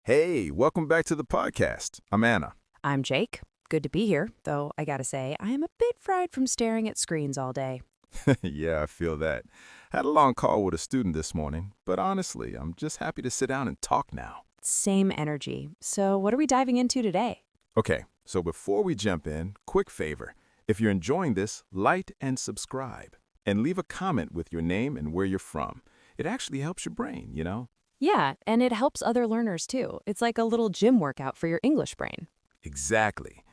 Hey, welcome back to the podcast. I'm Anna. I'm Jake. Good to be here, though I gotta say, I am a bit fried from staring at screens all day. Yeah, I feel that. Had a long call with a student this morning, but honestly, I'm just happy to sit down and talk now. Same energy. So, what are we diving into today? Okay, so before we jump in, quick favor. If you're enjoying this, like and subscribe. And leave a comment with your name and where you're from. It actually helps your brain. Yeah, and it helps other learners too. It's like a little gym workout for your English brain. Exactly.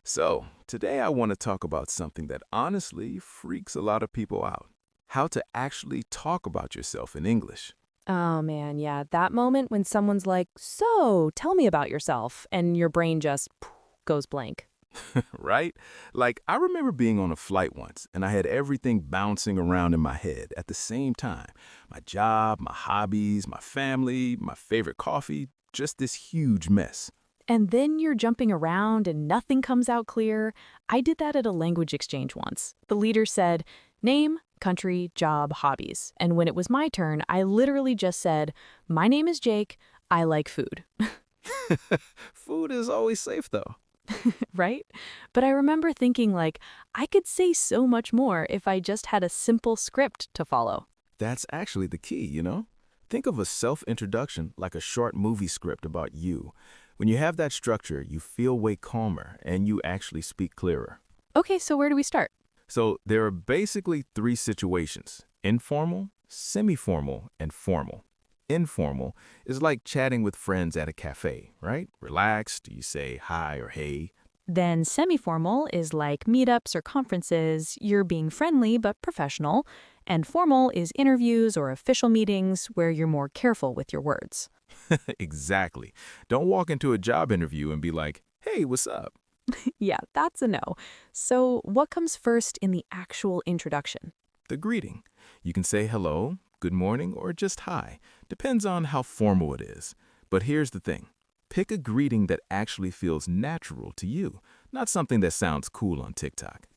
So, today I want to talk about something that honestly freaks a lot of people out. How to actually talk about yourself in English. Oh man, yeah, that moment when someone's like, "So, tell me about yourself," and your brain just goes blank. Right? Like, I remember being on a flight once, and I had everything bouncing around in my head at the same time. My job, my hobbies, my family, my favorite coffee, just this huge mess. And then you're jumping around and nothing comes out clear. I did that at a language exchange once. The leader said, name, country, job, hobbies. And when it was my turn, I literally just said, my name is Jake. I like food. Food is always safe, though. Right? But I remember thinking like, I could say so much more if I just had a simple script to follow. That's actually the key. Think of a self-introduction like a short movie script about you. When you have that structure, you feel way calmer and you actually speak clearer. Okay, so where do we start? So there are basically three situations: informal, semi-formal, and formal. Informal is like chatting with friends at a cafe, right? Relaxed, you say hi or hey. Then semi-formal is like meetups or conferences. You're being friendly but professional. And formal is interviews or official meetings where you're more careful with your words. Exactly. Don't walk into a job interview and be like, hey, what's up? Yeah, that's a no. So what comes first in the actual introduction? The greeting. You can say hello, good morning, or just hi. Depends on how formal it is. But here's the thing. Pick a greeting that actually feels natural to you, not something that sounds cool on TikTok.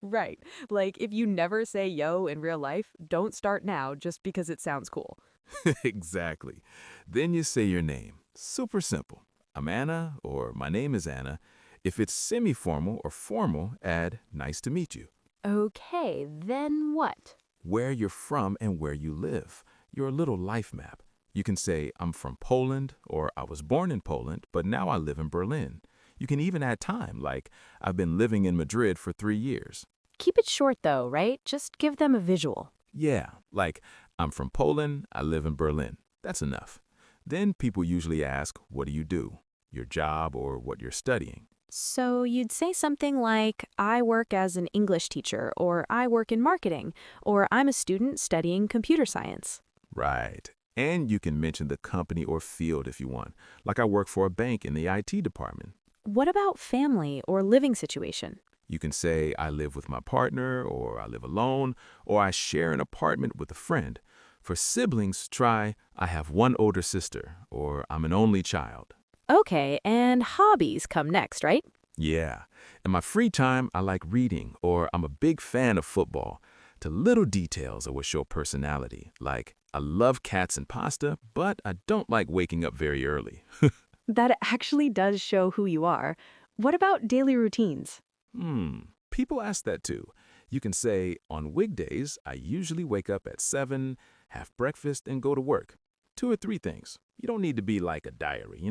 Right. Like if you never say yo in real life, don't start now just because it sounds cool. Exactly. Then you say your name. Super simple. I'm Anna, or my name is Anna. If it's semi-formal or formal, add nice to meet you. Okay, then what? Where you're from and where you live. Your little life map. You can say, I'm from Poland, or I was born in Poland, but now I live in Berlin. You can even add time, like, I've been living in Madrid for 3 years. Keep it short though, right? Just give them a visual. Yeah, like, I'm from Poland, I live in Berlin. That's enough. Then people usually ask, what do you do? Your job or what you're studying. So you'd say something like, I work as an English teacher, or I work in marketing, or I'm a student studying computer science. Right. And you can mention the company or field if you want, like I work for a bank in the IT department. What about family or living situation? You can say, I live with my partner, or I live alone, or I share an apartment with a friend. For siblings, try, I have one older sister, or I'm an only child. Okay, and hobbies come next, right? Yeah. In my free time, I like reading, or I'm a big fan of football. To little details that will show personality, like, I love cats and pasta, but I don't like waking up very early. That actually does show who you are. What about daily routines? People ask that too. You can say, on weekdays, I usually wake up at 7, have breakfast, and go to work. Two or three things. You don't need to be like a diary?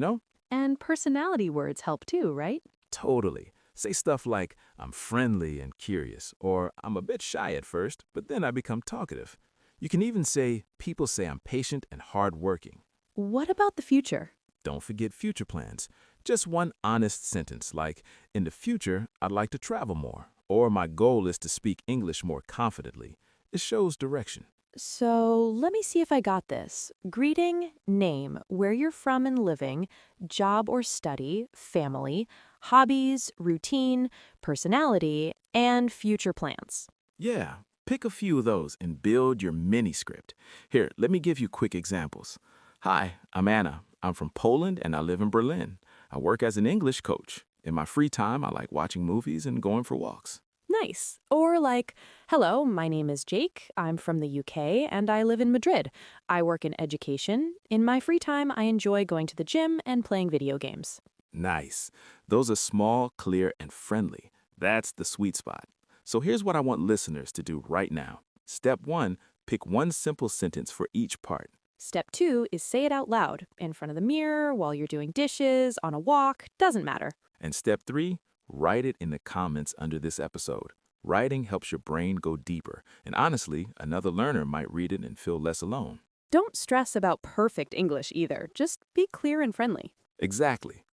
And personality words help too, right? Totally. Say stuff like, I'm friendly and curious, or I'm a bit shy at first, but then I become talkative. You can even say, people say I'm patient and hardworking. What about the future? Don't forget future plans. Just one honest sentence like, in the future, I'd like to travel more, or my goal is to speak English more confidently. It shows direction. So let me see if I got this. Greeting, name, where you're from and living, job or study, family, hobbies, routine, personality, and future plans. Yeah, pick a few of those and build your mini script. Here, let me give you quick examples. Hi, I'm Anna. I'm from Poland and I live in Berlin. I work as an English coach. In my free time, I like watching movies and going for walks. Nice. Or like, hello, my name is Jake. I'm from the UK and I live in Madrid. I work in education. In my free time, I enjoy going to the gym and playing video games. Nice. Those are small, clear, and friendly. That's the sweet spot. So here's what I want listeners to do right now. Step 1, pick one simple sentence for each part. Step 2 is say it out loud, in front of the mirror, while you're doing dishes, on a walk, doesn't matter. And step 3, write it in the comments under this episode. Writing helps your brain go deeper, and honestly, another learner might read it and feel less alone. Don't stress about perfect English either. Just be clear and friendly. Exactly.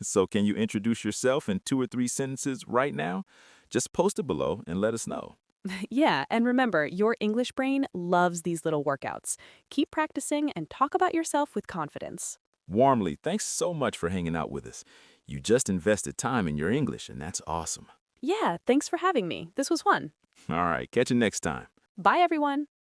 So can you introduce yourself in 2 or 3 sentences right now? Just post it below and let us know. Yeah, and remember, your English brain loves these little workouts. Keep practicing and talk about yourself with confidence. Warmly, thanks so much for hanging out with us. You just invested time in your English, and that's awesome. Yeah, thanks for having me. This was fun. All right, catch you next time. Bye, everyone.